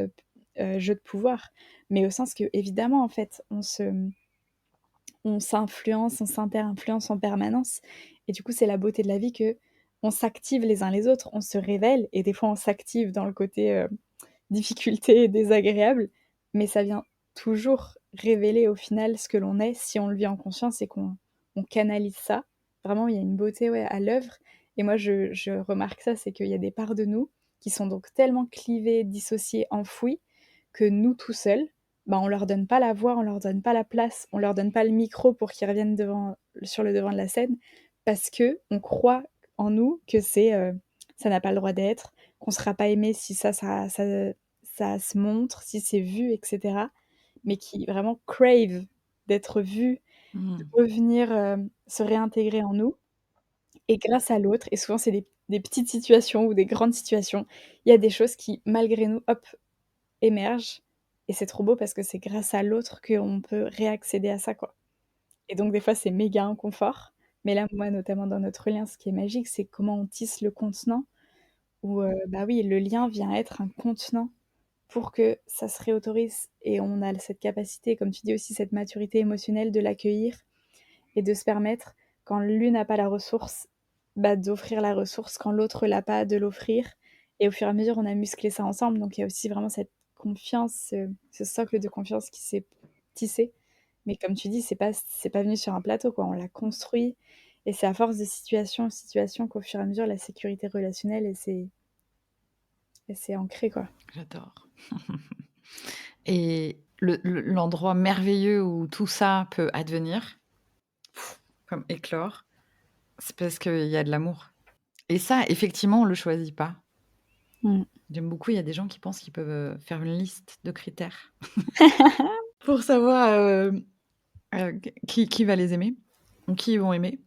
jeu de pouvoir, mais au sens qu'évidemment, en fait, on s'influence, on s'inter-influence en permanence et du coup, c'est la beauté de la vie qu'on s'active les uns les autres, on se révèle et des fois on s'active dans le côté, difficulté désagréable, mais ça vient toujours révéler au final ce que l'on est si on le vit en conscience et qu'on canalise ça. Vraiment, il y a une beauté, ouais, à l'œuvre et moi je remarque ça, c'est qu'il y a des parts de nous qui sont donc tellement clivées, dissociées, enfouies que nous tout seuls, bah, on leur donne pas la voix, on leur donne pas la place, on leur donne pas le micro pour qu'ils reviennent sur le devant de la scène parce qu'on croit en nous que ça n'a pas le droit d'être, qu'on sera pas aimé si ça se montre, si c'est vu et cetera, mais qui vraiment crave d'être vu, de Mmh. revenir, se réintégrer en nous et grâce à l'autre et souvent c'est des petites situations ou des grandes situations, il y a des choses qui malgré nous, hop, émergent et c'est trop beau parce que c'est grâce à l'autre qu'on peut réaccéder à ça, quoi et donc des fois, c'est méga inconfort, mais là, moi, notamment dans notre lien, ce qui est magique, c'est comment on tisse le contenant où, bah, oui, le lien vient être un contenant pour que ça se réautorise et on a cette capacité, comme tu dis aussi, cette maturité émotionnelle de l'accueillir et de se permettre, quand l'une n'a pas la ressource, bah, d'offrir la ressource, quand l'autre l'a pas, de l'offrir et au fur et à mesure, on a musclé ça ensemble donc il y a aussi vraiment cette confiance, ce socle de confiance qui s'est tissé. Mais comme tu dis, c'est pas venu sur un plateau, quoi, on l'a construit et c'est à force de situation en situation qu'au fur et à mesure, la sécurité relationnelle, elle s'est ancrée, quoi. J'adore. Et l'endroit merveilleux où tout ça peut advenir, comme éclore, c'est parce qu'il y a de l'amour. Et ça, effectivement, on le choisit pas. Mmh. J'aime beaucoup, il y a des gens qui pensent qu'ils peuvent faire une liste de critères pour savoir qui va les aimer ou qui ils vont aimer.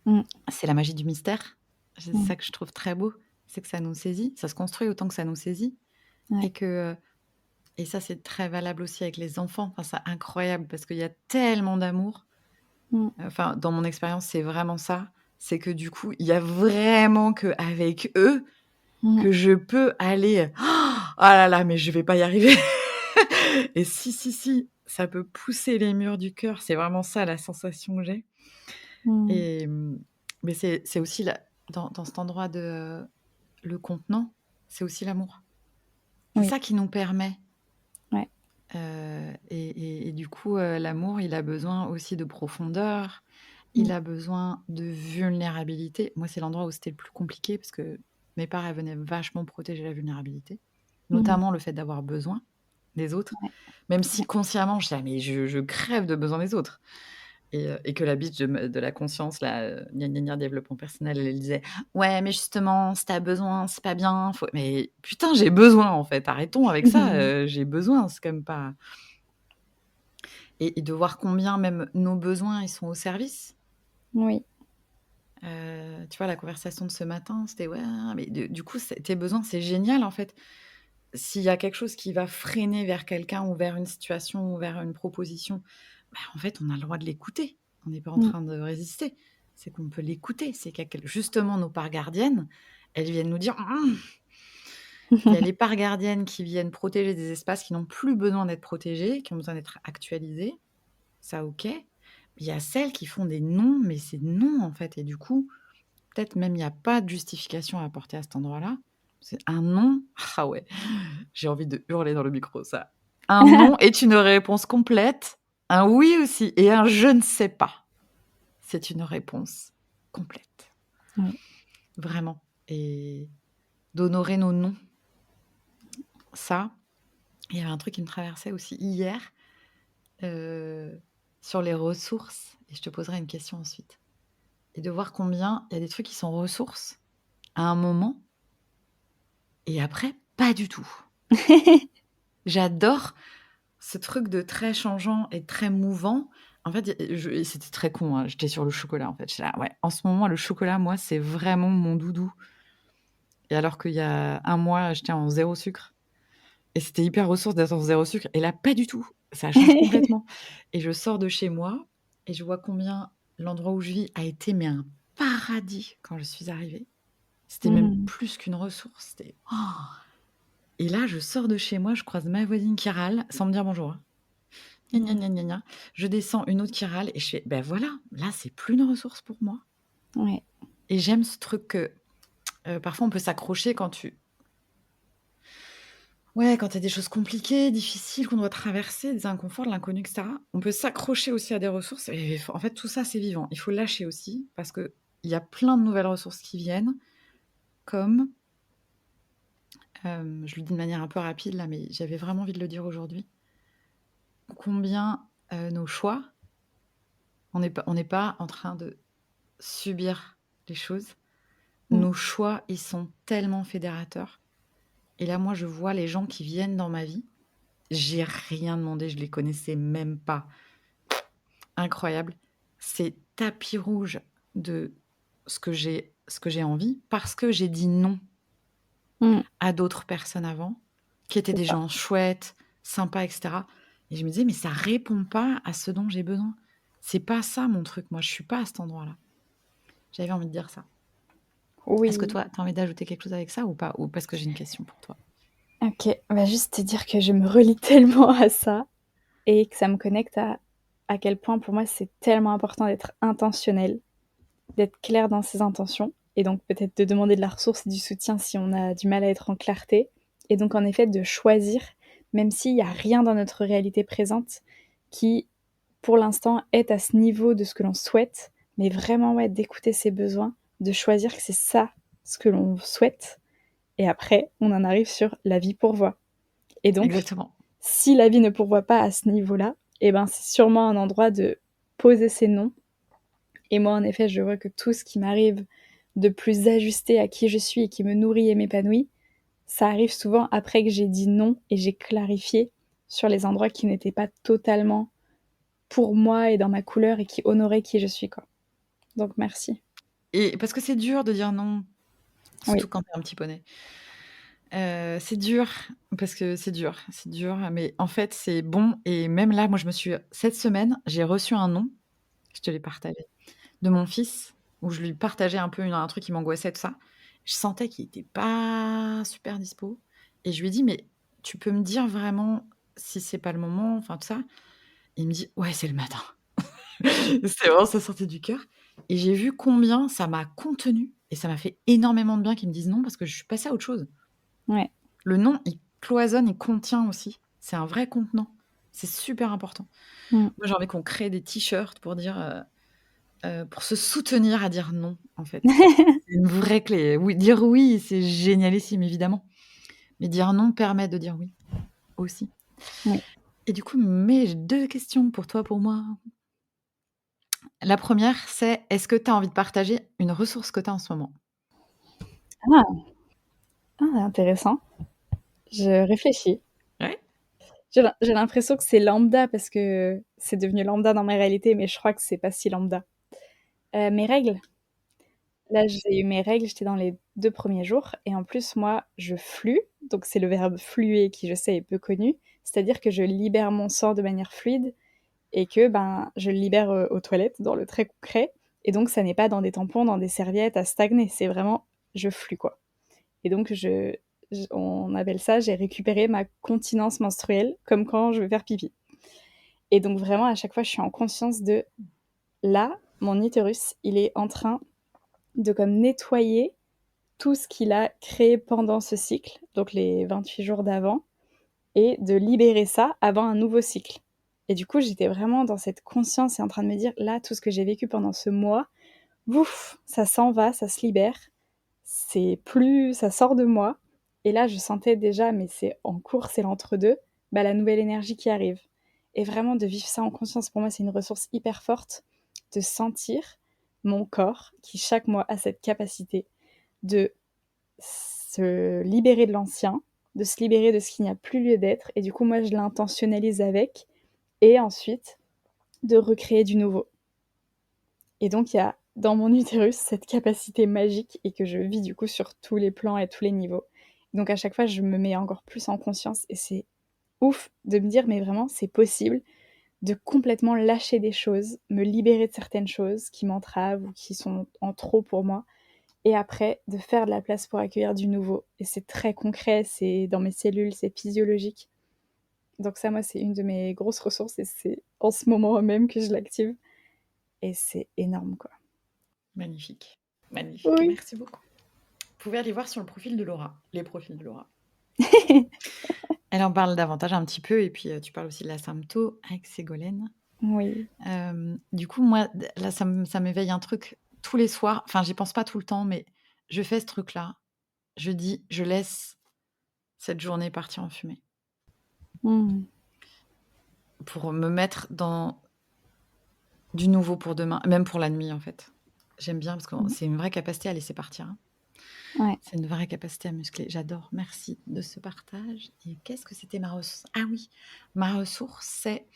Mmh. C'est la magie du mystère. C'est Mmh. ça que je trouve très beau, c'est que ça nous saisit, ça se construit autant que ça nous saisit. Ouais. Et ça, c'est très valable aussi avec les enfants. Enfin, c'est incroyable parce qu'il y a tellement d'amour. Mmh. Enfin, dans mon expérience, c'est vraiment ça. C'est que du coup, il y a vraiment qu'avec eux Mmh. que je peux aller. Ah là là, mais je vais pas y arriver. Et si, ça peut pousser les murs du cœur. C'est vraiment ça la sensation que j'ai. Mmh. Et, mais c'est aussi dans cet endroit de le contenant, c'est aussi l'amour. C'est Oui. ça qui nous permet. Ouais. Et du coup, l'amour, il a besoin aussi de profondeur. Mmh. Il a besoin de vulnérabilité. Moi, c'est l'endroit où c'était le plus compliqué parce que mes parents elles venaient vachement protéger la vulnérabilité, Mmh. notamment le fait d'avoir besoin des autres. Ouais. Même si consciemment, je disais: «Mais je crève de besoin des autres». Et que la bitch de la conscience, là, gna gna gna, développement personnel, elle disait: «Ouais, mais justement, si tu as besoin, c'est pas bien, faut». Mais putain, j'ai besoin, en fait, arrêtons avec ça, j'ai besoin, c'est quand même pas. Et de voir combien même nos besoins, ils sont au service. Oui. Tu vois, la conversation de ce matin, c'était: «Ouais, mais du coup, tes besoins, c'est génial, en fait». S'il y a quelque chose qui va freiner vers quelqu'un ou vers une situation ou vers une proposition, bah, en fait, on a le droit de l'écouter. On n'est pas en Mmh. train de résister. C'est qu'on peut l'écouter. C'est justement, nos parts gardiennes, elles viennent nous dire: Il y a les parts gardiennes qui viennent protéger des espaces qui n'ont plus besoin d'être protégés, qui ont besoin d'être actualisés. Ça, OK. Il y a celles qui font des non, mais c'est non, en fait. Et du coup, peut-être même il n'y a pas de justification à apporter à cet endroit-là. C'est un non. Ah ouais, j'ai envie de hurler dans le micro, ça. Un non est une réponse complète. Un oui aussi. Et un je ne sais pas. C'est une réponse complète. Oui. Vraiment. Et d'honorer nos noms. Ça, il y avait un truc qui me traversait aussi hier sur les ressources. Et je te poserai une question ensuite. Et de voir combien il y a des trucs qui sont ressources à un moment et après, pas du tout. J'adore ce truc de très changeant et très mouvant. En fait, et c'était très con, hein, j'étais sur le chocolat, en fait. J'étais là, ouais, en ce moment, le chocolat, moi, c'est vraiment mon doudou. Et alors qu'il y a un mois, j'étais en 0 sucre. Et c'était hyper ressource d'être en 0 sucre. Et là, pas du tout. Ça change complètement. Et je sors de chez moi et je vois combien l'endroit où je vis a été mais un paradis quand je suis arrivée. C'était même Mmh. plus qu'une ressource. C'était... Et là, je sors de chez moi, je croise ma voisine qui râle, sans me dire bonjour. Hein. Gna, gna, gna, gna. Je descends, une autre qui râle, et je fais, ben voilà, là, c'est plus une ressource pour moi. Ouais. Et j'aime ce truc que parfois on peut s'accrocher quand tu... Ouais, quand il y a des choses compliquées, difficiles, qu'on doit traverser, des inconforts, de l'inconnu, etc. On peut s'accrocher aussi à des ressources. Et en fait, tout ça, c'est vivant. Il faut lâcher aussi, parce qu'il y a plein de nouvelles ressources qui viennent, comme... je le dis de manière un peu rapide, là, mais j'avais vraiment envie de le dire aujourd'hui. Combien nos choix, on n'est pas en train de subir les choses. Mmh. Nos choix, ils sont tellement fédérateurs. Et là, moi, je vois les gens qui viennent dans ma vie. J'ai rien demandé, je les connaissais même pas. Incroyable. C'est tapis rouge de ce que j'ai envie parce que j'ai dit non Mmh. à d'autres personnes avant, qui étaient C'est des ça. gens chouettes, sympas, etc. Et je me disais, mais ça répond pas à ce dont j'ai besoin. C'est pas ça mon truc. Moi, je suis pas à cet endroit-là. J'avais envie de dire ça. Est-ce que Oui. toi, tu as envie d'ajouter quelque chose avec ça ou pas? Ou parce que j'ai une question pour toi? OK. Bah, juste te dire que je me relie tellement à ça et que ça me connecte à quel point pour moi c'est tellement important d'être intentionnel, d'être clair dans ses intentions et donc peut-être de demander de la ressource et du soutien si on a du mal à être en clarté et donc en effet de choisir, même s'il y a rien dans notre réalité présente qui, pour l'instant, est à ce niveau de ce que l'on souhaite, mais vraiment, ouais, d'écouter ses besoins, de choisir que c'est ça ce que l'on souhaite et après on en arrive sur la vie pourvoit et donc Exactement. si la vie ne pourvoit pas à ce niveau-là, eh ben, c'est sûrement un endroit de poser ses noms Et moi, en effet, je vois que tout ce qui m'arrive de plus ajusté à qui je suis et qui me nourrit et m'épanouit, ça arrive souvent après que j'ai dit non et j'ai clarifié sur les endroits qui n'étaient pas totalement pour moi et dans ma couleur et qui honoraient qui je suis, quoi. Donc merci. Et parce que c'est dur de dire non, Oui. surtout quand tu es un petit poney. C'est dur, parce que c'est dur, mais en fait, c'est bon et même là, moi, cette semaine, j'ai reçu un non, je te l'ai partagé, de mon fils, où je lui partageais un peu un truc qui m'angoissait, tout ça. Je sentais qu'il était pas super dispo et je lui ai dit: «Mais tu peux me dire vraiment si c'est pas le moment?» enfin tout ça. Il me dit: «Ouais, c'est le matin». C'est vraiment, ça sortait du cœur et j'ai vu combien ça m'a contenue et ça m'a fait énormément de bien qu'il me dise non parce que je suis passée à autre chose. Ouais. Le non, il cloisonne, il contient aussi. C'est un vrai contenant. C'est super important. Mmh. Moi, j'ai envie qu'on crée des t-shirts pour dire, pour se soutenir à dire non, en fait. C'est une vraie clé. Oui, dire oui, c'est génialissime, évidemment. Mais dire non permet de dire oui, aussi. Oui. Et du coup, j'ai 2 questions pour toi, pour moi. La première, c'est: est-ce que tu as envie de partager une ressource que tu as en ce moment? Ah! Ah, intéressant. Je réfléchis. Ouais? J'ai l'impression que c'est lambda parce que c'est devenu lambda dans ma réalité, mais je crois que c'est pas si lambda. Mes règles. Là, j'ai eu mes règles, j'étais dans les 2 premiers jours et en plus, moi, je flue, donc c'est le verbe fluer qui, je sais, est peu connu. C'est-à-dire que je libère mon sang de manière fluide et que, ben, je le libère, aux toilettes, dans le très concret et donc ça n'est pas dans des tampons, dans des serviettes à stagner, c'est vraiment je flue, quoi et donc on appelle ça, j'ai récupéré ma continence menstruelle comme quand je vais faire pipi et donc vraiment, à chaque fois, je suis en conscience de là, mon utérus, il est en train de comme nettoyer tout ce qu'il a créé pendant ce cycle, donc les 28 jours d'avant, et de libérer ça avant un nouveau cycle. Et du coup, j'étais vraiment dans cette conscience et en train de me dire, là, tout ce que j'ai vécu pendant ce mois, ouf, ça s'en va, ça se libère, c'est plus, ça sort de moi. Et là, je sentais déjà, mais c'est en cours, c'est l'entre-deux, bah, la nouvelle énergie qui arrive. Et vraiment de vivre ça en conscience, pour moi, c'est une ressource hyper forte de sentir mon corps qui chaque mois a cette capacité de se libérer de l'ancien, de se libérer de ce qui n'y a plus lieu d'être. Et du coup, moi, je l'intentionnalise avec. Et ensuite, de recréer du nouveau. Et donc, il y a dans mon utérus cette capacité magique et que je vis du coup sur tous les plans et tous les niveaux. Donc, à chaque fois, je me mets encore plus en conscience et c'est ouf de me dire, mais vraiment, c'est possible de complètement lâcher des choses, me libérer de certaines choses qui m'entravent ou qui sont en trop pour moi et après de faire de la place pour accueillir du nouveau. Et c'est très concret, c'est dans mes cellules, c'est physiologique. Donc ça, moi, c'est une de mes grosses ressources et c'est en ce moment même que je l'active. Et c'est énorme, quoi. Magnifique, magnifique. Oui. Merci beaucoup. Vous pouvez aller voir sur le profil de Laura, les profils de Laura. Elle en parle davantage un petit peu et puis, tu parles aussi de la sympto avec Ségolène. Oui. Du coup, moi, là, ça m'éveille un truc tous les soirs. Enfin, j'y pense pas tout le temps, mais je fais ce truc-là. Je dis: «Je laisse cette journée partir en fumée» Mmh. pour me mettre dans du nouveau pour demain, même pour la nuit, en fait. J'aime bien parce que Mmh. c'est une vraie capacité à laisser partir, hein. Ouais. C'est une vraie capacité à muscler. J'adore. Merci de ce partage et qu'est-ce que c'était ma ressource? Ah oui, ma ressource, c'est,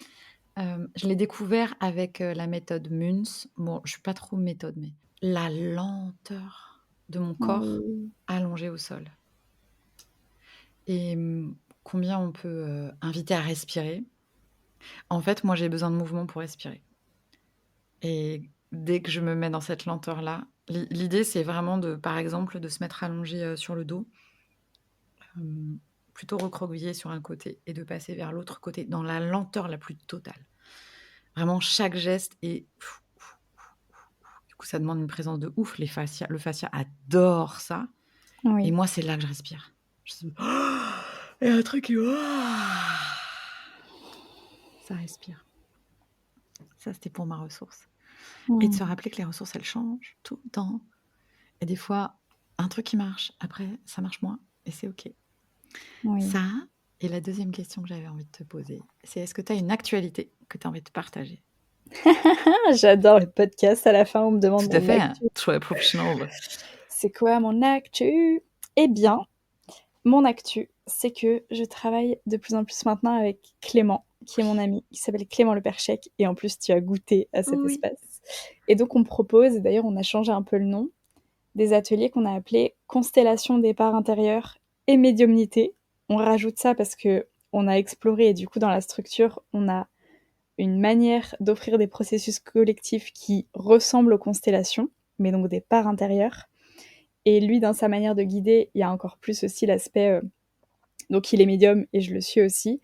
je l'ai découvert avec, la méthode Muns. Bon, je suis pas trop méthode, mais la lenteur de mon corps Oui. allongé au sol et combien on peut, inviter à respirer. En fait, moi, j'ai besoin de mouvement pour respirer et dès que je me mets dans cette lenteur-là, l'idée, c'est vraiment de, par exemple, de se mettre allongé, sur le dos, hem, plutôt recroquevillé sur un côté et de passer vers l'autre côté dans la lenteur la plus totale. Vraiment chaque geste est du coup, ça demande une présence de ouf. Le fascia adore ça et Oui. moi, c'est là que je respire. Je il y a un truc qui ça respire. Ça, c'était pour ma ressource et de se Mmh. rappeler que les ressources, elles changent tout le temps et des fois, un truc qui marche, après, ça marche moins et c'est OK. Oui. Ça et la deuxième question que j'avais envie de te poser, c'est est-ce que tu as une actualité que tu as envie de partager? Ah, j'adore les podcasts. À la fin, on me demande Tout à mon fait, hein, actu. choix professionnel. C'est quoi mon actu? Eh bien, mon actu, c'est que je travaille de plus en plus maintenant avec Clément, qui est mon ami, qui s'appelle Clément Le Perchec. Et en plus, tu as goûté à cet Oui. espace. Et donc, on propose, et d'ailleurs, on a changé un peu le nom, des ateliers qu'on a appelés Constellation des parts intérieures et médiumnité. On rajoute ça parce que on a exploré et du coup, dans la structure, on a une manière d'offrir des processus collectifs qui ressemblent aux constellations, mais donc des parts intérieures. Et lui, dans sa manière de guider, il y a encore plus aussi l'aspect. Donc, il est médium et je le suis aussi.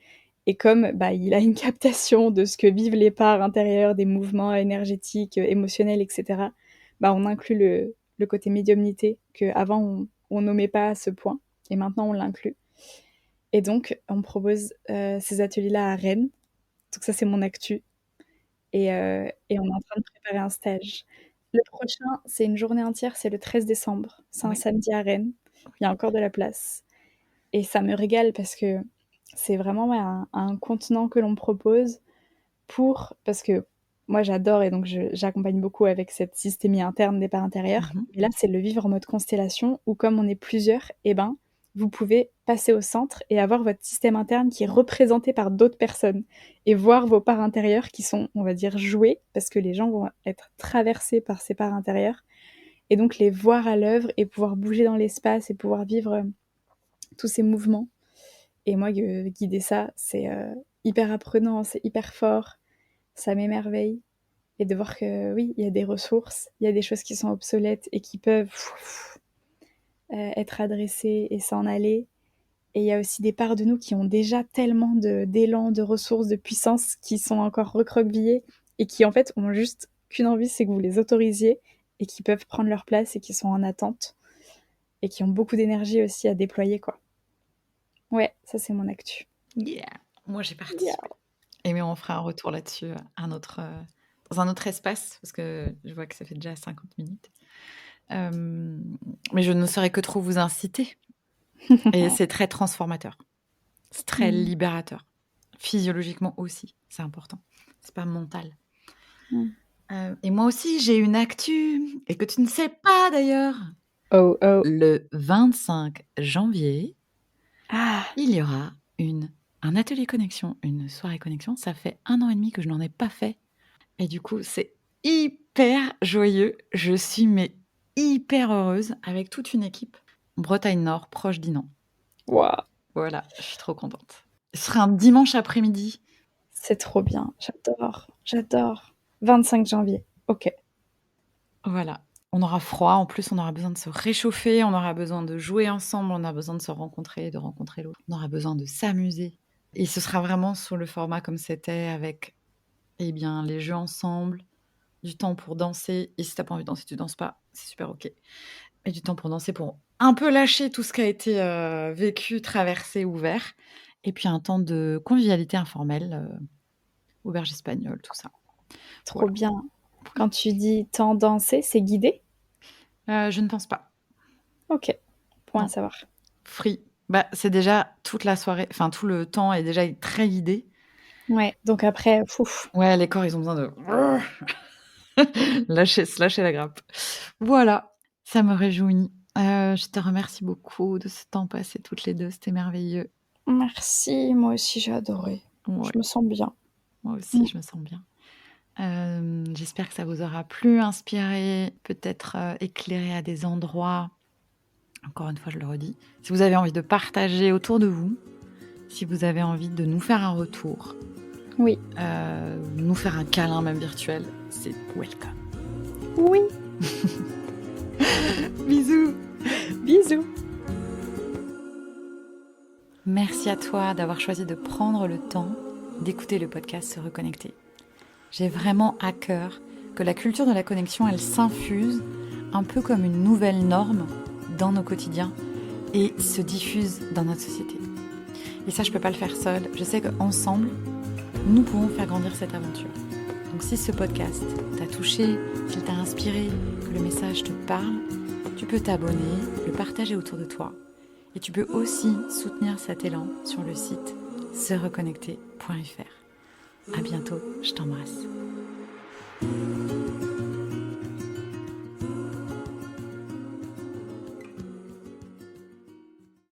Et comme bah, il a une captation de ce que vivent les parts intérieures, des mouvements énergétiques, émotionnels, etc., bah, on inclut le côté médiumnité qu'avant on nommait pas à ce point. Et maintenant, on l'inclut. Et donc, on propose ces ateliers-là à Rennes. Donc, ça, c'est mon actu. Et on est en train de préparer un stage. Le prochain, c'est une journée entière, c'est le 13 décembre. C'est un Oui. samedi à Rennes. Il y a encore de la place. Et ça me régale parce que c'est vraiment ouais, un contenant que l'on propose parce que moi j'adore et donc j'accompagne beaucoup avec cette systémie interne des parts intérieures. Mhm. Mais là, c'est le vivre en mode constellation où comme on est plusieurs, eh ben, vous pouvez passer au centre et avoir votre système interne qui est représenté par d'autres personnes et voir vos parts intérieures qui sont, on va dire, jouées parce que les gens vont être traversés par ces parts intérieures et donc les voir à l'œuvre et pouvoir bouger dans l'espace et pouvoir vivre tous ces mouvements. Et moi, guider ça, c'est hyper apprenant, c'est hyper fort, ça m'émerveille. Et de voir que oui, il y a des ressources, il y a des choses qui sont obsolètes et qui peuvent être adressées et s'en aller. Et il y a aussi des parts de nous qui ont déjà tellement d'élan, de ressources, de puissance qui sont encore recroquevillées et qui en fait ont juste qu'une envie, c'est que vous les autorisiez et qui peuvent prendre leur place et qui sont en attente et qui ont beaucoup d'énergie aussi à déployer, quoi. Ouais, ça c'est mon actu. Yeah. Moi, j'ai Yeah. participé. Et mais on fera un retour là-dessus dans un autre espace, parce que je vois que ça fait déjà 50 minutes. Mais je ne saurais que trop vous inciter. Et c'est très transformateur. C'est très Mm. libérateur. Physiologiquement aussi, c'est important. C'est pas mental. Mm. Et moi aussi, j'ai une actu, et que tu ne sais pas d'ailleurs. Oh, oh. Le 25 janvier, Ah, il y aura un atelier connexion, une soirée connexion. Ça fait 1 an et demi que je n'en ai pas fait. Et du coup, c'est hyper joyeux. Je suis mais hyper heureuse avec toute une équipe. Bretagne Nord, proche d'Inan. waouh, Voilà, je suis trop contente. Ce sera un dimanche après-midi. c'est trop bien. J'adore, j'adore. 25 janvier. Ok. Voilà. On aura froid, en plus on aura besoin de se réchauffer, on aura besoin de jouer ensemble, on a besoin de se rencontrer, de rencontrer l'autre. On aura besoin de s'amuser. Et ce sera vraiment sur le format comme c'était avec eh bien, les jeux ensemble, du temps pour danser. Et si t'as pas envie de danser, tu danses pas, c'est super ok. Et du temps pour danser, pour un peu lâcher tout ce qui a été vécu, traversé, ouvert. Et puis un temps de convivialité informelle, auberge espagnole, tout ça. Trop Voilà. bien. Quand tu dis temps dansé, c'est guidé? Je ne pense pas. Ok. Point à Non. savoir. Free. Bah, c'est déjà toute la soirée, enfin tout le temps est déjà très guidé. Ouais. Donc après, fouf. Ouais, les corps, ils ont besoin de se lâcher la grappe. Voilà, ça me réjouit. Je te remercie beaucoup de ce temps passé toutes les deux, c'était merveilleux. Merci. Moi aussi, j'ai adoré. Je Ouais, me sens bien. moi aussi, Mm. je me sens bien. J'espère que ça vous aura plu, inspiré, peut-être éclairé à des endroits. Encore une fois, je le redis. Si vous avez envie de partager autour de vous, si vous avez envie de nous faire un retour, Oui. nous faire un câlin même virtuel, c'est welcome. Oui. Bisous. Bisous. Merci à toi d'avoir choisi de prendre le temps d'écouter le podcast Se Reconnecter. J'ai vraiment à cœur que la culture de la connexion, elle s'infuse un peu comme une nouvelle norme dans nos quotidiens et se diffuse dans notre société. Et ça, je ne peux pas le faire seule. Je sais qu'ensemble, nous pouvons faire grandir cette aventure. Donc si ce podcast t'a touché, s'il t'a inspiré, que le message te parle, tu peux t'abonner, le partager autour de toi. Et tu peux aussi soutenir cet élan sur le site sereconnecter.fr. À bientôt, je t'embrasse.